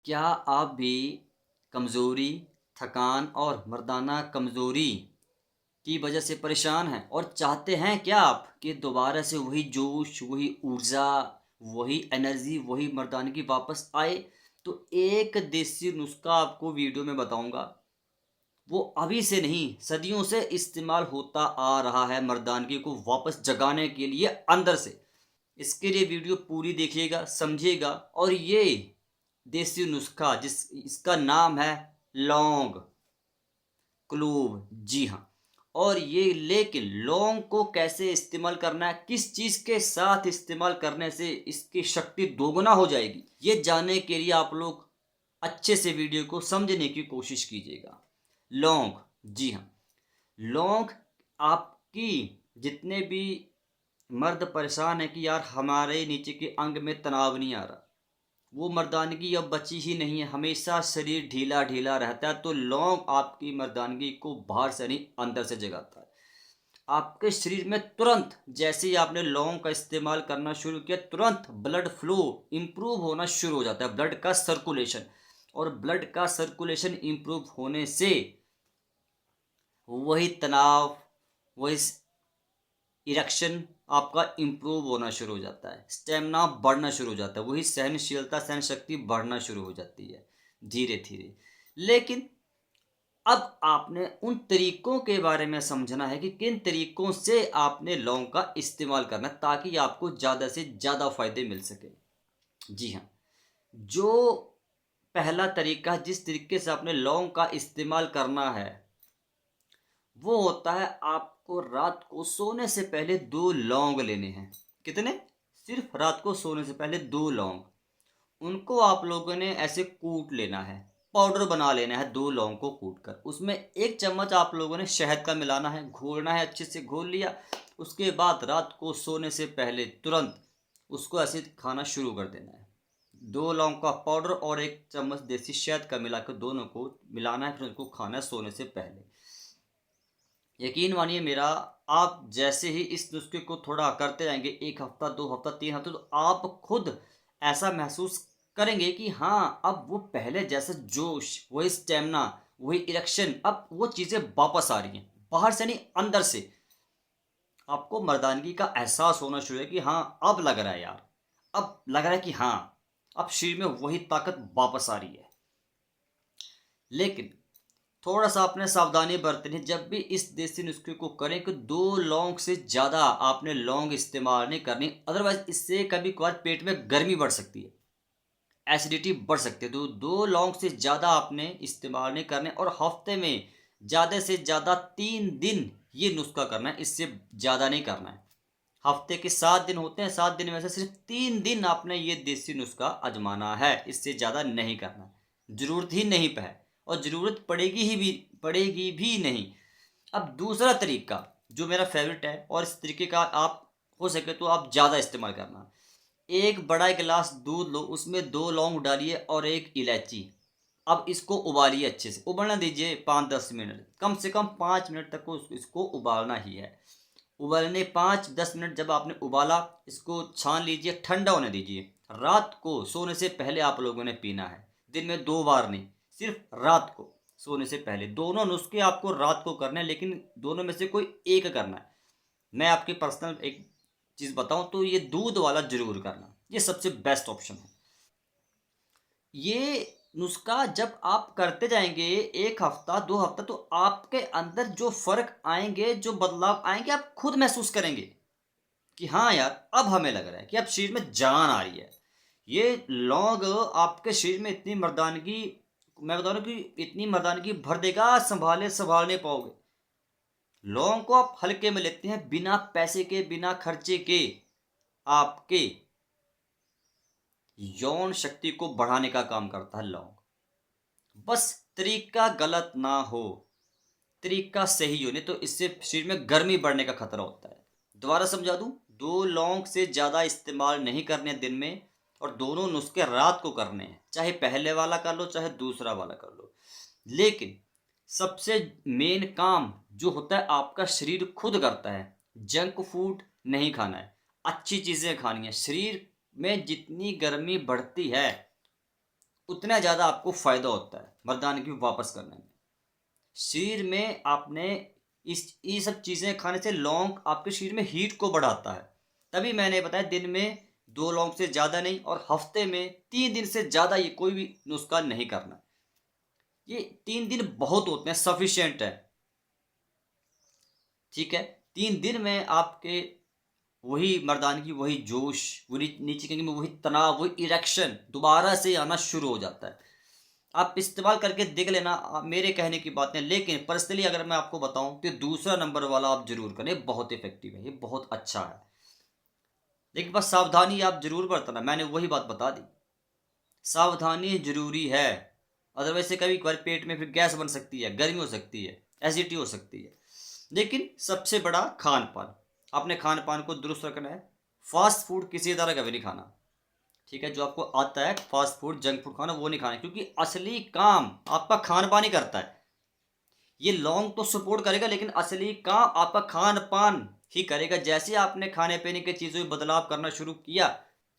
क्या आप भी कमज़ोरी, थकान और मर्दाना कमज़ोरी की वजह से परेशान हैं और चाहते हैं क्या आप कि दोबारा से वही जोश, वही ऊर्जा, वही एनर्जी, वही मर्दानगी वापस आए? तो एक देसी नुस्ख़ा आपको वीडियो में बताऊँगा। वो अभी से नहीं, सदियों से इस्तेमाल होता आ रहा है मर्दानगी को वापस जगाने के लिए अंदर से। इसके लिए वीडियो पूरी देखिएगा, समझिएगा और ये देसी नुस्खा इसका नाम है लौंग, क्लोव। जी हाँ। और ये लेकिन लौंग को कैसे इस्तेमाल करना है, किस चीज़ के साथ इस्तेमाल करने से इसकी शक्ति दोगुना हो जाएगी, ये जानने के लिए आप लोग अच्छे से वीडियो को समझने की कोशिश कीजिएगा। लौंग, जी हाँ। लौंग आपकी जितने भी मर्द परेशान है कि यार हमारे नीचे के अंग में तनाव नहीं आ रहा, वो मर्दानगी अब बची ही नहीं है, हमेशा शरीर ढीला ढीला रहता है, तो लौंग आपकी मर्दानगी को बाहर से नहीं अंदर से जगाता है। आपके शरीर में तुरंत जैसे ही आपने लौंग का इस्तेमाल करना शुरू किया, तुरंत ब्लड फ्लो इम्प्रूव होना शुरू हो जाता है, ब्लड का सर्कुलेशन। और ब्लड का सर्कुलेशन इम्प्रूव होने से वही तनाव, वही इरेक्शन आपका इम्प्रूव होना शुरू हो जाता है, स्टेमिना बढ़ना शुरू हो जाता है, वही सहनशीलता, सहन शक्ति बढ़ना शुरू हो जाती है धीरे धीरे। लेकिन अब आपने उन तरीकों के बारे में समझना है कि किन तरीकों से आपने लौंग का इस्तेमाल करना है ताकि आपको ज़्यादा से ज़्यादा फ़ायदे मिल सके। जी हाँ। जो पहला तरीका जिस तरीके से आपने लौंग का इस्तेमाल करना है, वो होता है आपको रात को सोने से पहले 2 लौंग लेने हैं। कितने? सिर्फ़ रात को सोने से पहले 2 लौंग। उनको आप लोगों ने ऐसे कूट लेना है, पाउडर बना लेना है 2 लौंग को कूट कर। उसमें 1 चम्मच आप लोगों ने शहद का मिलाना है, घोलना है, अच्छे से घोल लिया। उसके बाद रात को सोने से पहले तुरंत उसको ऐसे खाना शुरू कर देना है। 2 लौंग का पाउडर और 1 चम्मच देसी शहद का मिलाकर दोनों को मिलाना है, फिर उनको खाना है सोने से पहले। यकीन मानिए मेरा, आप जैसे ही इस नुस्खे को थोड़ा करते जाएंगे, 1 हफ्ता, 2 हफ्ता, 3 हफ्ते, तो आप खुद ऐसा महसूस करेंगे कि हाँ, अब वो पहले जैसा जोश, वही स्टेमिना, वही इरेक्शन, अब वो चीज़ें वापस आ रही हैं, बाहर से नहीं अंदर से। आपको मर्दानगी का एहसास होना शुरू है कि हाँ, अब लग रहा है यार, अब लग रहा है कि हाँ, अब शरीर में वही ताकत वापस आ रही है। लेकिन थोड़ा सा आपने सावधानी बरतनी है जब भी इस देसी नुस्खे को करें कि 2 लौंग से ज़्यादा आपने लौंग इस्तेमाल नहीं करनी, अदरवाइज इससे कभी कभार पेट में गर्मी बढ़ सकती है, एसिडिटी बढ़ सकती है। तो 2 लौंग से ज़्यादा आपने इस्तेमाल नहीं करने और हफ्ते में ज़्यादा से ज़्यादा 3 दिन ये नुस्खा करना है, इससे ज़्यादा नहीं करना है। हफ्ते के 7 दिन होते हैं, 7 दिन में से सिर्फ 3 दिन आपने ये देसी नुस्खा आजमाना है, इससे ज़्यादा नहीं करना, ज़रूरत ही नहीं है और ज़रूरत पड़ेगी भी नहीं। अब दूसरा तरीका जो मेरा फेवरेट है और इस तरीके का आप हो सके तो आप ज़्यादा इस्तेमाल करना। एक बड़ा गिलास दूध लो, उसमें 2 लौंग डालिए और 1 इलायची। अब इसको उबालिए, अच्छे से उबलना दीजिए 5-10 मिनट, कम से कम 5 मिनट तक को इसको उबालना ही है। उबालने 5-10 मिनट जब आपने उबाला, इसको छान लीजिए, ठंडा होने दीजिए। रात को सोने से पहले आप लोगों ने पीना है, दिन में 2 बार नहीं, सिर्फ रात को सोने से पहले। दोनों नुस्खे आपको रात को करने हैं, लेकिन दोनों में से कोई एक करना है। मैं आपकी पर्सनल एक चीज़ बताऊं तो ये दूध वाला जरूर करना, ये सबसे बेस्ट ऑप्शन है। ये नुस्खा जब आप करते जाएंगे 1 हफ्ता 2 हफ्ता, तो आपके अंदर जो फर्क आएंगे, जो बदलाव आएंगे, आप खुद महसूस करेंगे कि हाँ यार, अब हमें लग रहा है कि अब शरीर में जान आ रही है। ये लौंग आपके शरीर में इतनी मर्दानगी, मैं बता रहा हूँ कि इतनी मर्दानगी भर देगा, संभाल नहीं पाओगे। लौंग को आप हल्के में लेते हैं, बिना पैसे के, बिना खर्चे के आपके यौन शक्ति को बढ़ाने का काम करता है लौंग। बस तरीका गलत ना हो, तरीका सही हो, नहीं तो इससे शरीर में गर्मी बढ़ने का खतरा होता है। दोबारा समझा दूं, 2 लौंग से ज़्यादा इस्तेमाल नहीं करने दिन में, और दोनों नुस्खे रात को करने हैं, चाहे पहले वाला कर लो चाहे दूसरा वाला कर लो। लेकिन सबसे मेन काम जो होता है आपका शरीर खुद करता है। जंक फूड नहीं खाना है, अच्छी चीज़ें खानी है। शरीर में जितनी गर्मी बढ़ती है उतना ज़्यादा आपको फ़ायदा होता है मर्दानगी वापस करने में। शरीर में आपने इस ये सब चीज़ें खाने से लौंग आपके शरीर में हीट को बढ़ाता है। तभी मैंने बताया दिन में 2 लौंग से ज़्यादा नहीं, और हफ्ते में 3 दिन से ज़्यादा ये कोई भी नुस्खा नहीं करना। ये 3 दिन बहुत होते हैं, सफिशिएंट है। ठीक है, 3 दिन में आपके वही मर्दानगी, वही जोश, वही नीचे कहेंगे में वही तनाव, वही इरेक्शन दोबारा से आना शुरू हो जाता है। आप इस्तेमाल करके देख लेना, मेरे कहने की बातें। लेकिन पर्सनली अगर मैं आपको बताऊं तो दूसरा नंबर वाला आप जरूर करें, बहुत इफेक्टिव है, ये बहुत अच्छा है। लेकिन बस सावधानी आप जरूर बरतना, मैंने वही बात बता दी, सावधानी जरूरी है। अदरवाइज से कभी कभार पेट में फिर गैस बन सकती है, गर्मी हो सकती है, एसिडिटी हो सकती है। लेकिन सबसे बड़ा खान पान, अपने खान पान को दुरुस्त रखना है। फास्ट फूड किसी तरह का भी नहीं खाना। ठीक है, जो आपको आता है फास्ट फूड, जंक फूड खाना, वो नहीं खाना, क्योंकि असली काम आपका खान पान ही करता है। ये लॉन्ग तो सपोर्ट करेगा, लेकिन असली काम आपका खान पान ही करेगा। जैसे आपने खाने पीने की चीज़ों में बदलाव करना शुरू किया,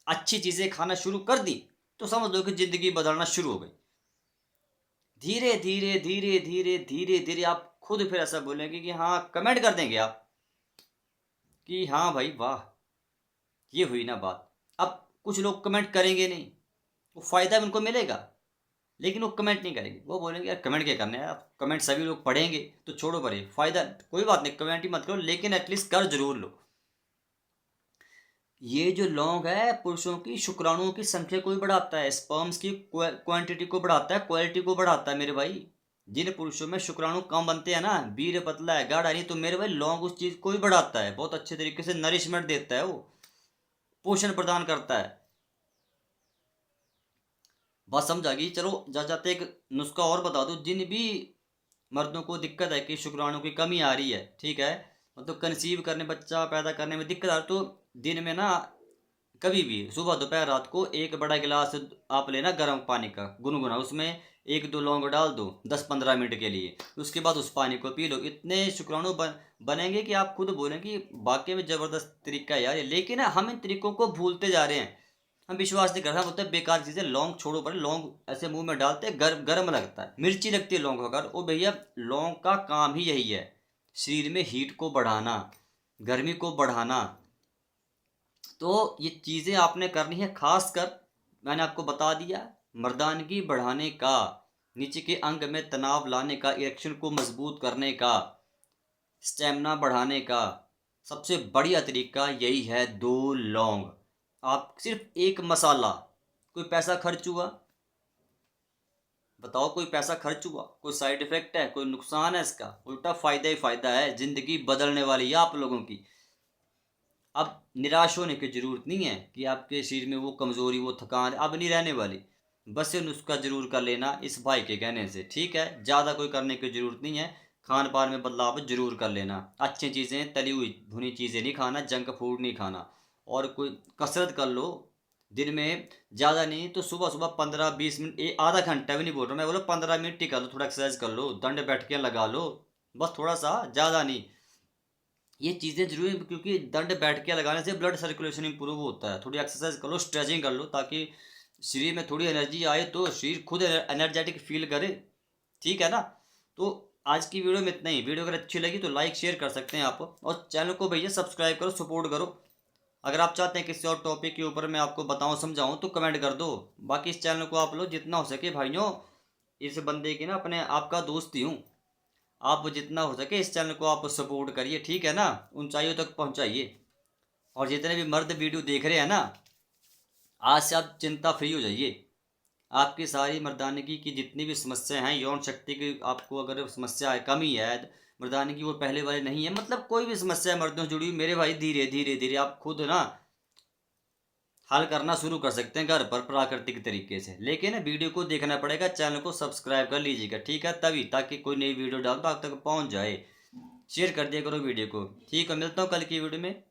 अच्छी चीज़ें खाना शुरू कर दी, तो समझ लो कि ज़िंदगी बदलना शुरू हो गई। धीरे धीरे धीरे धीरे धीरे धीरे आप खुद फिर ऐसा बोलेंगे कि हाँ, कमेंट कर देंगे आप कि हाँ भाई वाह, ये हुई ना बात। अब कुछ लोग कमेंट करेंगे नहीं, वो फ़ायदा भी उनको मिलेगा, लेकिन वो कमेंट नहीं करेंगे। वो बोलेंगे यार कमेंट क्या करना है, आप कमेंट सभी लोग पढ़ेंगे तो छोड़ो परे, फ़ायदा कोई बात नहीं, कमेंट ही मत करो, लेकिन एटलीस्ट कर जरूर लो। ये जो लौंग है पुरुषों की शुक्राणुओं की संख्या को भी बढ़ाता है, स्पर्म्स की क्वांटिटी को बढ़ाता है, क्वालिटी को बढ़ाता है मेरे भाई। जिन पुरुषों में शुक्राणु कम बनते हैं ना, वीर्य पतला है, गाढ़ा नहीं, तो मेरे भाई लौंग उस चीज़ को भी बढ़ाता है, बहुत अच्छे तरीके से नरिशमेंट देता है, वो पोषण प्रदान करता है। बात समझ आ गई। चलो जा जाते एक नुस्खा और बता दूं, जिन भी मर्दों को दिक्कत है कि शुक्राणु की कमी आ रही है, ठीक है, मतलब कंसीव करने, बच्चा पैदा करने में दिक्कत आ रही, तो दिन में ना कभी भी सुबह दोपहर रात को एक बड़ा गिलास आप लेना गर्म पानी का गुनगुना, उसमें 1-2 लौंग डाल दो 10-15 मिनट के लिए, उसके बाद उस पानी को पी लो। इतने शुक्राणु बनेंगे कि आप खुद बोलेंगे कि वाकई में ज़बरदस्त तरीका है यार ये। लेकिन हम इन तरीकों को भूलते जा रहे हैं, हम विश्वास नहीं करते, हम बोलते हैं बेकार चीज़ें, लौंग छोड़ो, पर लौंग ऐसे मुंह में डालते हैं, गर्म लगता है, मिर्ची लगती है लौंग वगैरह। ओ भैया, लौंग का काम ही यही है, शरीर में हीट को बढ़ाना, गर्मी को बढ़ाना। तो ये चीज़ें आपने करनी है, खासकर मैंने आपको बता दिया, मर्दानगी बढ़ाने का, नीचे के अंग में तनाव लाने का, इरेक्शन को मजबूत करने का, स्टेमिना बढ़ाने का सबसे बढ़िया तरीका यही है, 2 लौंग। आप सिर्फ एक मसाला, कोई पैसा खर्च हुआ? बताओ, कोई पैसा खर्च हुआ? कोई साइड इफेक्ट है? कोई नुकसान है इसका? उल्टा फायदा ही फायदा है, जिंदगी बदलने वाली है आप लोगों की। अब निराश होने की ज़रूरत नहीं है कि आपके शरीर में वो कमज़ोरी, वो थकान अब नहीं रहने वाली। बस ये नुस्खा ज़रूर कर लेना इस भाई के कहने से, ठीक है, ज़्यादा कोई करने की ज़रूरत नहीं है। खान पान में बदलाव ज़रूर कर लेना, अच्छी चीज़ें, तली हुई भुनी चीज़ें नहीं खाना, जंक फूड नहीं खाना, और कोई कसरत कर लो दिन में, ज़्यादा नहीं तो सुबह सुबह 15-20 मिनट, आधा घंटा भी नहीं बोल रहा मैं, बोलो 15 मिनट टिका लो, थोड़ा एक्सरसाइज कर लो, दंड बैठके लगा लो, बस थोड़ा सा, ज़्यादा नहीं। ये चीज़ें जरूरी हैं, क्योंकि दंड बैठके लगाने से ब्लड सर्कुलेशन इंप्रूव होता है। थोड़ी एक्सरसाइज कर लो, स्ट्रेचिंग कर लो, ताकि शरीर में थोड़ी एनर्जी आए, तो शरीर खुद एनर्जेटिक फील करे। ठीक है ना? तो आज की वीडियो में इतना ही। वीडियो अगर अच्छी लगी तो लाइक शेयर कर सकते हैं आप, और चैनल को भैया सब्सक्राइब करो, सपोर्ट करो। अगर आप चाहते हैं किसी और टॉपिक के ऊपर मैं आपको बताऊं, समझाऊं, तो कमेंट कर दो। बाकी इस चैनल को आप लोग जितना हो सके भाइयों, इस बंदे की ना अपने आपका दोस्त ही हूँ, आप जितना हो सके इस चैनल को आप सपोर्ट करिए, ठीक है ना, ऊंचाइयों तक पहुंचाइए। और जितने भी मर्द वीडियो देख रहे हैं ना, आज से आप चिंता फ्री हो जाइए। आपकी सारी मर्दानगी की जितनी भी समस्या हैं, यौन शक्ति की आपको अगर समस्या है, कमी है, मर्दानगी वो पहले वाली नहीं है, मतलब कोई भी समस्या है मर्दों से जुड़ी हुई, मेरे भाई धीरे धीरे धीरे आप खुद ना हल करना शुरू कर सकते हैं घर पर प्राकृतिक तरीके से। लेकिन वीडियो को देखना पड़ेगा, चैनल को सब्सक्राइब कर लीजिएगा, ठीक है, तभी, ताकि कोई नई वीडियो डाल तो आप तक पहुंच जाए। शेयर कर दिया करो वीडियो को, ठीक है, मिलता हूँ कल की वीडियो में।